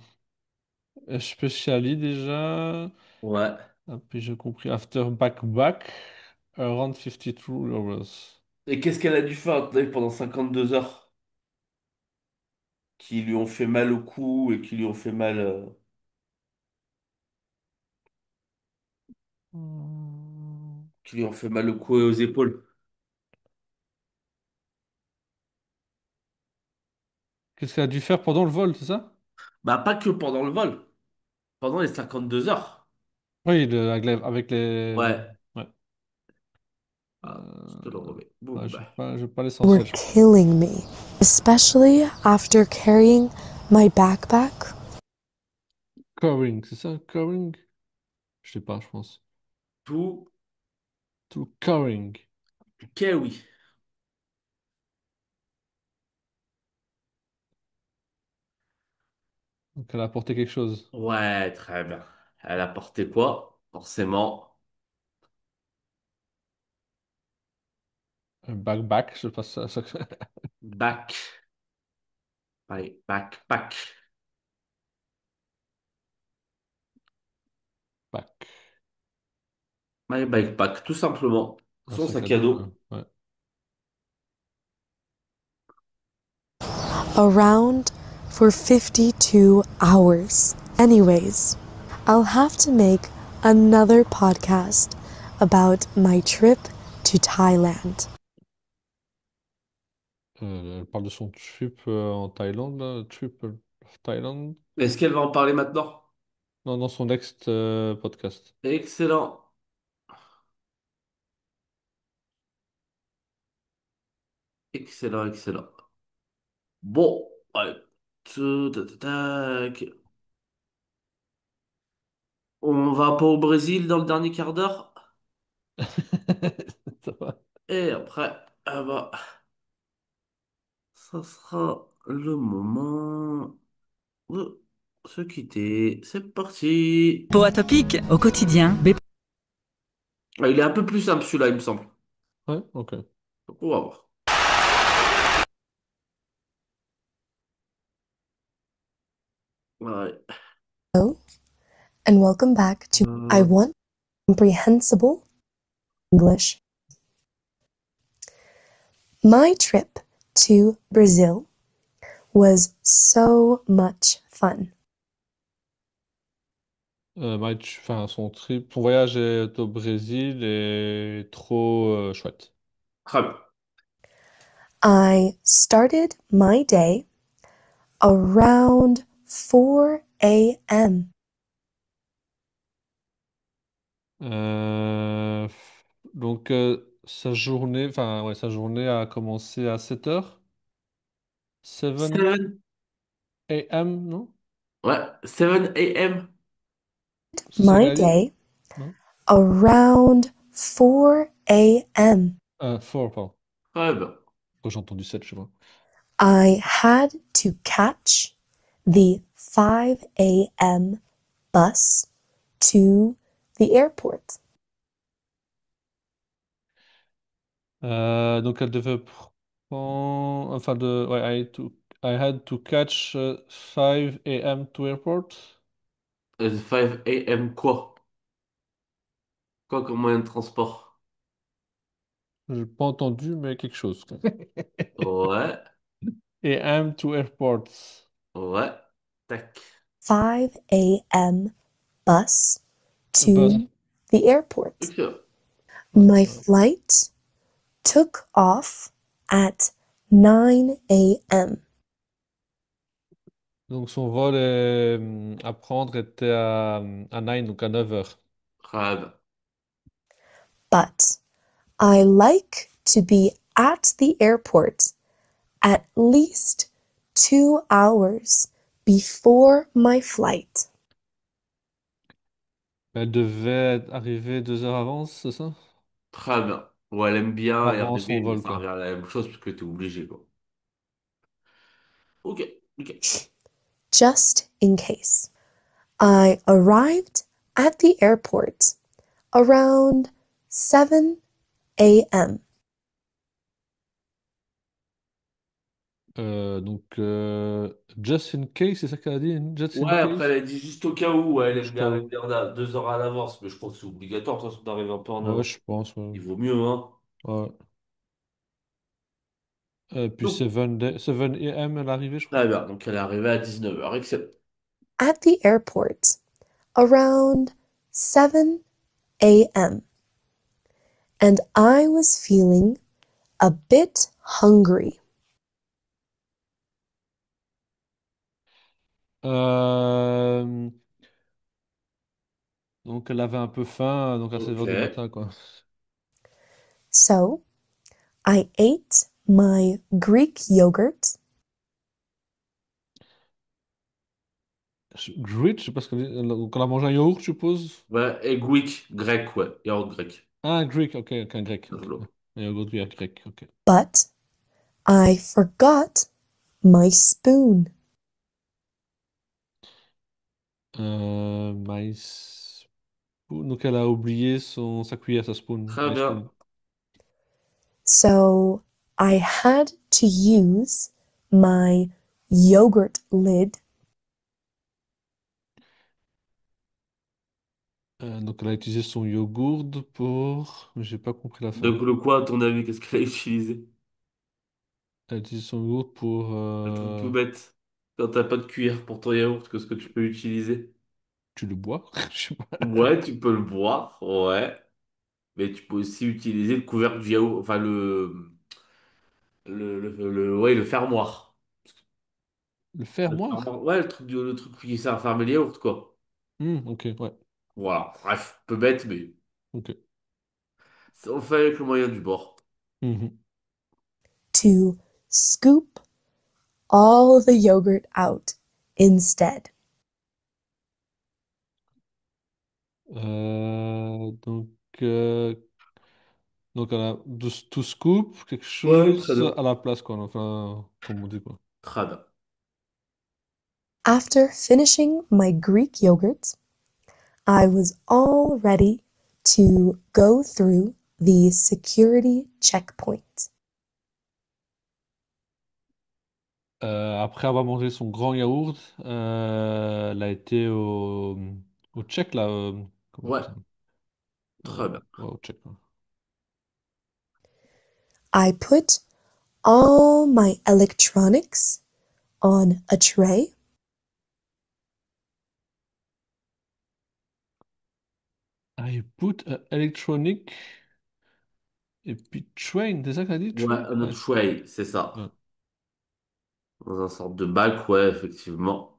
S1: spéciali déjà.
S2: Ouais.
S1: Ah, puis j'ai compris. After back, around 52 hours.
S2: Et qu'est-ce qu'elle a dû faire pendant 52 heures qui lui ont fait mal au cou et qui lui ont fait mal,
S1: Hmm.
S2: qui lui ont fait mal au cou et aux épaules?
S1: Qu'est-ce qu'elle a dû faire pendant le vol, c'est ça?
S2: Bah, pas que pendant le vol, pendant les 52 heures.
S1: Oui, avec les...
S2: Ouais.
S1: Ouais.
S2: Ah, je te le
S1: Euh,
S2: remets.
S1: ouais,
S2: Boum.
S1: j'ai pas
S3: were
S1: l'essentiel, je crois.
S3: killing me, especially after carrying my backpack
S1: Covering, c'est ça? Covering? Je sais pas, je pense.
S2: Tout.
S1: To covering.
S2: Ok, oui.
S1: Donc elle a apporté quelque chose.
S2: Ouais, très bien. Elle a porté quoi? Forcément.
S1: Un backpack, je sais pas ça.
S2: Back. Allez, backpack.
S1: Back.
S2: My backpack, tout simplement.
S1: Un
S2: Son
S1: sac à
S2: sac à
S1: dos, quoi.
S2: dos.
S1: Ouais.
S3: around for 52 hours. Anyways, I'll have to make another podcast about my trip to Thailand.
S1: Elle parle de son trip en Thaïlande, là. Trip of Thailand.
S2: Est-ce qu'elle va en parler maintenant?
S1: Non, dans son next podcast.
S2: Excellent. Excellent, excellent. Bon, allez. Tac. On va pas au Brésil dans le dernier quart d'heure?
S1: Ça va.
S2: Et après, ah bah, ça sera le moment de se quitter. C'est parti.
S4: Peau atopique au quotidien.
S2: Ah, il est un peu plus simple celui-là, il me semble.
S1: Ouais, ok.
S2: Donc, on va voir. Ouais.
S3: Hello, and welcome back to I
S2: Euh,
S3: Want Comprehensible English. My trip to Brazil was so much fun.
S1: Enfin, son voyage au Brésil est trop chouette.
S2: très bien.
S3: I started my day around 4 a.m.
S1: Euh, donc, sa journée a commencé à 7 heures.
S2: 7,
S1: 7 a.m., non?
S2: ouais, 7 a.m.
S1: C'est ça
S3: My
S1: qu'elle a dit?
S3: day
S1: Non?
S3: around 4 a.m.
S1: 4, pardon.
S2: Très bien.
S1: Quand j'ai entendu 7, je sais pas.
S3: I had to catch the 5 a.m. bus to the airport.
S1: Donc, elle devait prendre... Enfin, ouais, I had to catch 5 a.m. to airport.
S2: 5 a.m. quoi? Quoi comme moyen de transport?
S1: J'ai pas entendu, mais quelque chose.
S2: Ouais,
S1: A.m. to airport.
S2: ouais. Tac.
S3: 5 a.m. bus
S1: Bus.
S3: to the airport.
S2: Ok.
S1: Ouais,
S3: My
S1: ouais.
S3: flight took off at 9 a.m.
S1: Donc son vol à prendre était à 9, donc à 9 heures.
S2: Très bien.
S3: But I like to be at the airport at least 2 hours before my flight.
S1: Elle devait arriver 2 heures avant, c'est ça?
S2: Très bien. Ouais, elle aime bien y
S1: Avant son
S2: arriver, mais
S1: vol,
S2: ça
S1: quoi.
S2: revient à la même chose parce que t'es obligé, quoi. Ok, ok.
S3: Just in case. I arrived at the airport around 7 a.m.
S1: Donc, just in case, c'est ça qu'elle a dit? Just in
S2: Ouais, après, elle
S1: case?
S2: a dit juste au cas où, ouais, elle aime
S1: Juste
S2: bien
S1: à où?
S2: arriver 2 heures à l'avance, mais je crois que c'est obligatoire, de toute façon, d'arriver un peu en
S1: Ouais,
S2: avance.
S1: je pense. Ouais.
S2: Il vaut mieux, hein.
S1: Ouais. Puis
S2: Donc,
S1: 7 a.m. elle est arrivée, je crois.
S2: très bien. Donc, elle est arrivée à 19 heures. Excellent.
S3: At the airport around 7 a.m. And I was feeling a bit hungry.
S1: Euh, donc, elle avait un peu faim, donc à 7
S2: Ok.
S1: heures du matin, quoi.
S3: So I ate my Greek yogurt
S1: Grit, je sais pas ce qu'on dit. Donc, on a mangé un yaourt, je suppose?
S2: Ouais, et Greek, grec, ouais. Yaourt grec.
S1: Ah, Greek, ok, ok, un grec. Ok.
S2: Développe.
S1: Un yaourt grec, ok.
S3: but I forgot my spoon.
S1: Maïs. Donc, elle a oublié sa cuillère, sa spoon.
S2: Très
S1: My
S2: bien.
S1: spoon.
S3: So I had to use my yogurt lid
S1: Donc, elle a utilisé son yogourt pour. J'ai pas compris la fin.
S2: Donc, le quoi, à ton avis, qu'est-ce qu'elle a utilisé?
S1: Elle a utilisé son yogourt pour.
S2: Un truc tout bête. Quand t'as pas de cuillère pour ton yaourt, qu'est-ce que tu peux utiliser?
S1: Tu le bois? Je sais pas.
S2: Ouais, tu peux le boire, ouais. Mais tu peux aussi utiliser le couvercle du yaourt, enfin ouais, le fermoir.
S1: Le
S2: Le
S1: fermoir?
S2: fermoir, ouais, le truc qui sert à fermer les yaourts, quoi.
S1: Ok, ouais.
S2: Voilà, bref, peu bête, mais
S1: Ok.
S2: on fait avec le moyen du bord.
S1: Mhm.
S3: to scoop all the yogurt out instead.
S1: Donc, euh, Donc, to scoop, quelque
S2: Ouais, très
S1: chose
S2: bien.
S1: à la place, quoi. Enfin, comme on dit, quoi.
S2: Très bien.
S3: After finishing my Greek yogurt, I was all ready to go through the security checkpoint.
S1: Après avoir mangé son grand yaourt, elle a été au check, là. Comment on
S2: Ouais,
S1: appelle ça?
S2: très bien.
S1: Ouais, au check, quoi.
S3: I put all my electronics on a tray
S1: I put a electronic et puis train, c'est ça qu'elle a dit,
S2: Ouais,
S1: train?
S2: un
S1: Ouais.
S2: autre way, c'est
S1: Ouais.
S2: ça. Dans un sorte de bac, ouais, effectivement.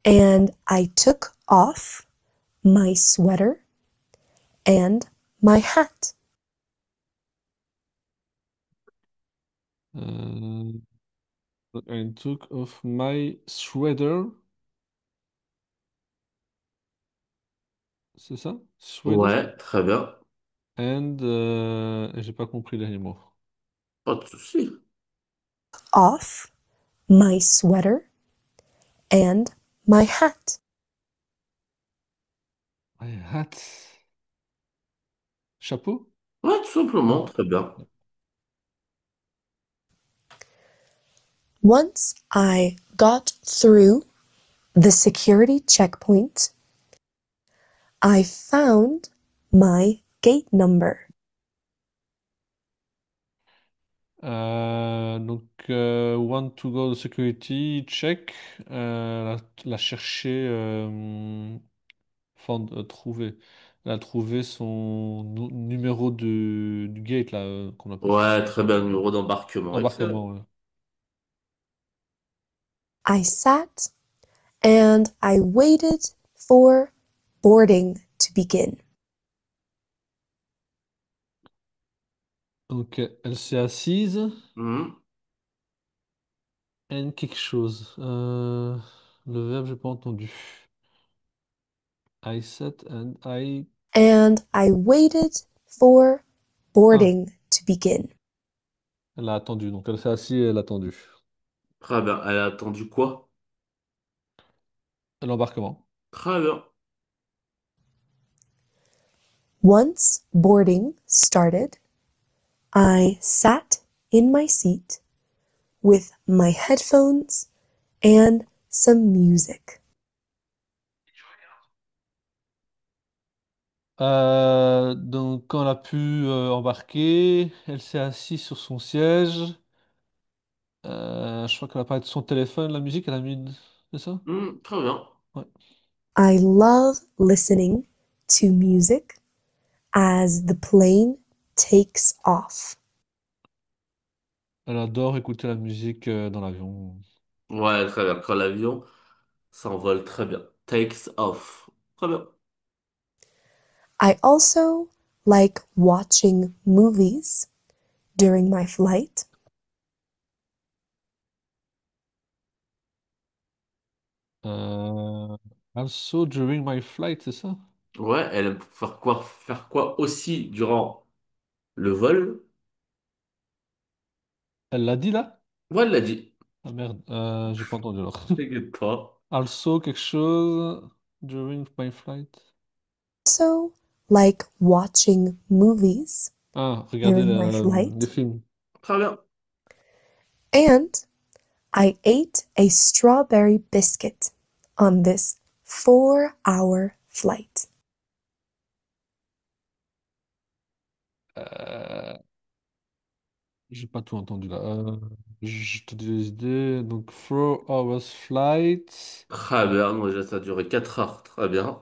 S3: and I took off my sweater and my hat.
S1: Euh, I took off my sweater, c'est ça? Sweater?
S2: Ouais, très bien.
S1: And j'ai pas compris les mots.
S2: Pas de souci.
S3: Off my sweater and my hat.
S1: My hat. Chapeau?
S2: Ouais, tout simplement,
S1: Ah.
S2: très bien.
S3: Once I got through the security checkpoint, I found my gate number.
S1: Want to go to security, check. La chercher, trouver. Elle a trouvé son numéro du gate, là, qu'on appelle
S2: Ouais, très bien, numéro d'embarquement, excellent.
S1: embarquement. Ouais.
S3: I sat and I waited for boarding to begin.
S1: Donc, elle s'est assise.
S2: Mhm.
S1: And quelque chose. Le verbe, j'ai pas entendu. I sat and I.
S3: And I waited for
S1: Ah,
S3: boarding to begin.
S1: elle a attendu. Donc, elle s'est assise et elle a attendu.
S2: Très bien. Elle a attendu quoi?
S1: L'embarquement.
S2: Très bien.
S3: Once boarding started, I sat in my seat with my headphones and some music.
S1: Donc, quand elle a pu embarquer, elle s'est assise sur son siège. Je crois qu'elle a parlé de son téléphone, la musique, elle a mis. C'est ça?
S2: Très bien.
S1: Ouais.
S3: I love listening to music as the plane takes off.
S1: Elle adore écouter la musique dans l'avion.
S2: Ouais, très bien. Quand l'avion s'envole, très bien. Takes off. Très bien.
S3: I also like watching movies during my flight.
S1: Euh, Also during my flight, c'est ça?
S2: Ouais, elle aime faire quoi aussi durant le vol?
S1: Elle l'a dit là?
S2: Ouais, elle l'a dit.
S1: Ah merde, j'ai pas entendu alors.
S2: T'inquiète pas.
S1: Also quelque chose during my flight.
S3: Also like watching movies
S1: Ah, regardez
S3: during my
S1: les
S3: flight.
S1: films.
S2: Très bien.
S3: And I ate a strawberry biscuit on this 4-hour flight.
S1: Euh, j'ai pas tout entendu là. Je te dis les idées. Donc, 4 hours flight.
S2: Très bien. Donc déjà, ça a duré 4 heures. Très bien.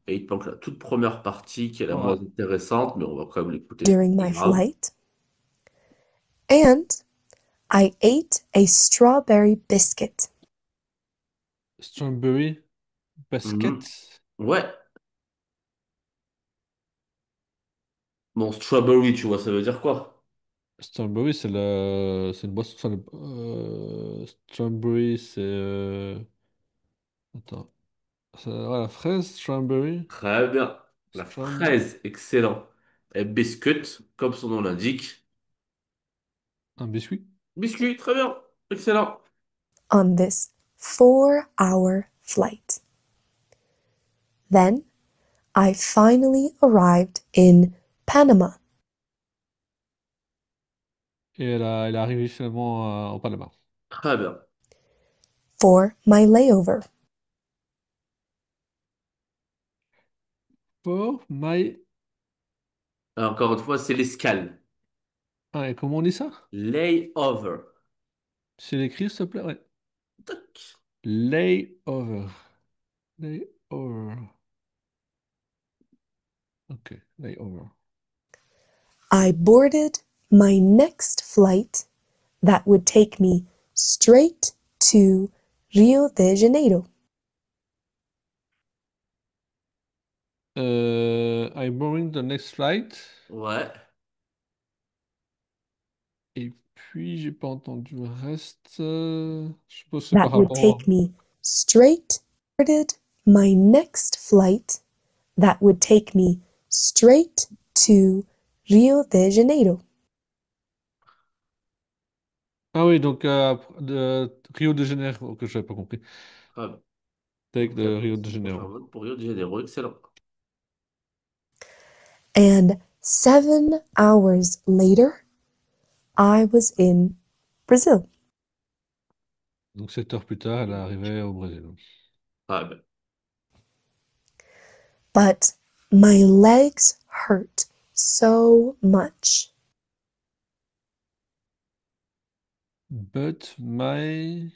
S2: Et il te manque la toute première partie qui est la moins
S1: Ouais.
S2: intéressante, mais on va quand même l'écouter, c'est pas
S3: During
S2: très
S3: my
S2: grave.
S3: flight. And I ate a strawberry biscuit.
S1: Strawberry
S2: Mhm.
S1: basket.
S2: Ouais. Bon, strawberry, tu vois, ça veut dire quoi?
S1: Strawberry, c'est une boisson. Enfin, strawberry, c'est. Attends. Ouais, la fraise, strawberry.
S2: Très bien. La
S1: Strawberry.
S2: fraise, excellent. Et biscuit, comme son nom l'indique.
S1: Un biscuit.
S2: Biscuit, très bien. Excellent.
S3: on this 4-hour flight. Then I finally arrived in Panama
S1: Et elle est arrivée finalement au Panama.
S2: Très bien.
S3: for my layover.
S1: For my...
S2: Encore une fois, c'est l'escale.
S1: Ah, et comment on dit ça?
S2: Layover.
S1: C'est l'écrit, s'il te plaît? Ouais.
S2: Tac.
S1: Layover. Layover. Ok, layover.
S3: I boarded my next flight that would take me straight to Rio de Janeiro.
S1: I'm boarding the next flight.
S2: Ouais.
S1: Et puis, j'ai pas entendu le reste. Je suppose que c'est par
S3: That would
S1: rapport.
S3: take me straight boarded my next flight that would take me straight to Rio de Janeiro.
S1: Ah oui, donc de Rio de Janeiro, que je n'avais pas compris.
S2: Très bien.
S1: Take
S2: Donc,
S1: de Rio de
S2: c'est pour faire
S1: Janeiro.
S2: vote pour Rio de Janeiro. Excellent.
S3: And 7 hours later, I was in Brazil.
S1: Donc 7 heures plus tard, elle est arrivée au Brésil.
S2: Très bien.
S3: But my legs hurt so much.
S1: But my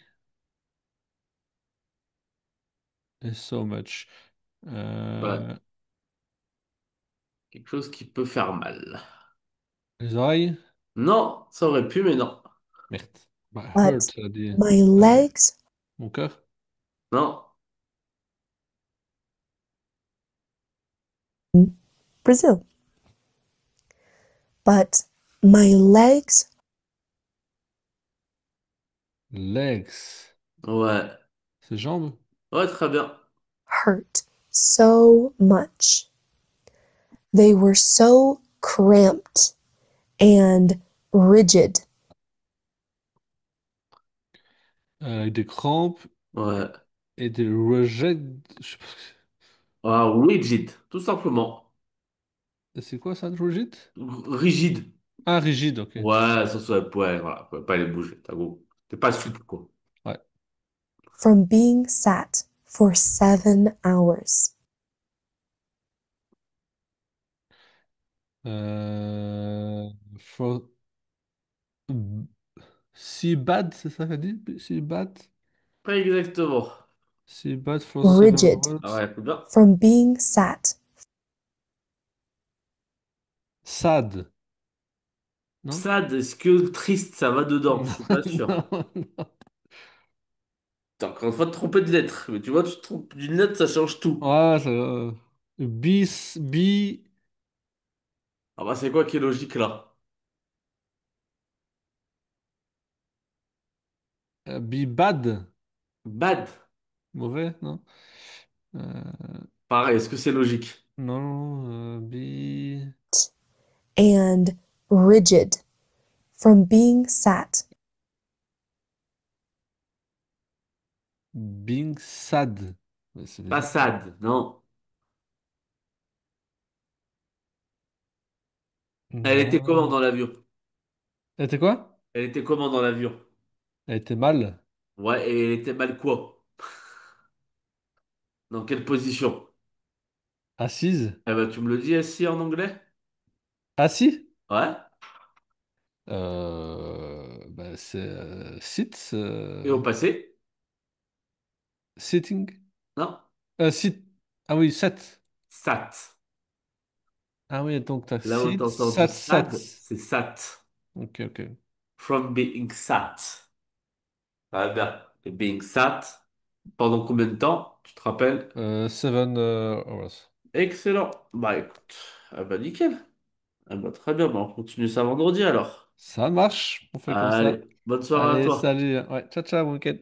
S1: is so much.
S2: Ouais.
S1: Euh,
S2: Quelque chose qui peut faire mal.
S1: les oreilles?
S2: Non, ça aurait pu, mais non.
S1: Merde. Bah,
S3: But
S1: hurt, ça a dit.
S3: my
S1: Euh,
S3: legs
S1: mon cœur?
S2: Non.
S3: in Brazil. But my legs
S1: Legs.
S2: Ouais.
S1: Ses jambes?
S2: Ouais, très bien.
S3: hurt so much. They were so cramped and rigid.
S1: Avec des crampes
S2: Ouais.
S1: et des rejets. Je sais pas
S2: Ah, rigid, tout simplement.
S1: c'est quoi ça, rigid?
S2: Rigide.
S1: Ah, rigide, ok.
S2: Ouais, ça soit, ouais, voilà, faut pas les bouger. T'es pas souple, quoi.
S1: Ouais.
S3: From being sat for 7 hours.
S1: For... Si bad, c'est ça qu'elle dit? Si bad?
S2: Pas exactement.
S1: Si bad for seven
S3: Rigid.
S2: Ah
S1: words.
S2: ouais, c'est bien.
S3: From being sat.
S1: Sad, non?
S2: Sad, est-ce que triste, ça va dedans? Je
S1: Non,
S2: suis pas sûr.
S1: non, non.
S2: T'as encore une fois te trompé de lettre. Mais tu vois, tu te trompes d'une lettre, ça change tout.
S1: Ouais, ça, bis, bi,
S2: Ah bah, c'est quoi qui est logique là?
S1: bi bad.
S2: Bad.
S1: Mauvais, non? Euh,
S2: Pareil, est-ce que c'est logique?
S1: non, non, bi,
S3: And rigid. From being sat.
S1: being sad. Ouais, c'est
S2: Pas
S1: bizarre.
S2: sad, non. Elle était comment
S1: Non.
S2: dans l'avion?
S1: Elle était quoi?
S2: Elle était comment dans l'avion?
S1: Elle était mal.
S2: Ouais, et elle était mal quoi? Dans quelle position?
S1: Assise.
S2: Eh ben, tu me le dis assis en anglais?
S1: Assis?
S2: Ouais.
S1: Bah, c'est sit,
S2: Et au passé?
S1: sitting.
S2: Non.
S1: Sit. Ah oui, sat.
S2: Sat.
S1: Ah oui, donc t'as
S2: Là où
S1: sit,
S2: t'as entendu
S1: sat,
S2: sad,
S1: sat.
S2: c'est sat.
S1: Ok, ok.
S2: From being sat. Ah bien. Et being sat. Pendant combien de temps? Tu te rappelles?
S1: 7 hours.
S2: Excellent. Bah écoute. Ah bah nickel. Ah bah très bien. Bah, on continue ça vendredi alors.
S1: Ça marche, on fait comme ça.
S2: Allez. Bonne soirée à
S1: Allez,
S2: toi.
S1: salut. Ouais, ciao, ciao, bon week-end.